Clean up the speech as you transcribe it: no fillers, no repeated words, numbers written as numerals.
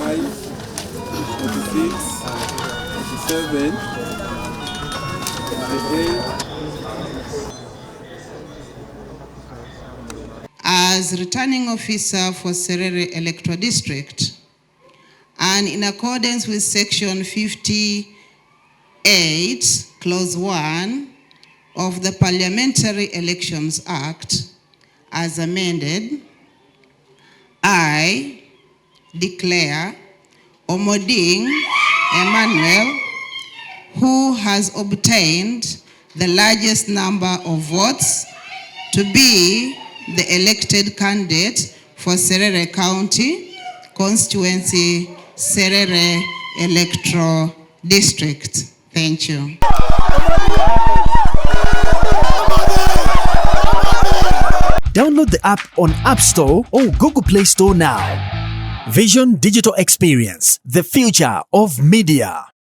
47, 48. As returning officer for Serere Electoral District, and in accordance with Section 58, Clause 1 of the Parliamentary Elections Act, as amended, I declare Omoding Emmanuel, who has obtained the largest number of votes, to be the elected candidate for Serere County Constituency, Serere Electoral District. Thank you. Download the app on App Store or Google Play Store now. Vision Digital Experience, the future of media.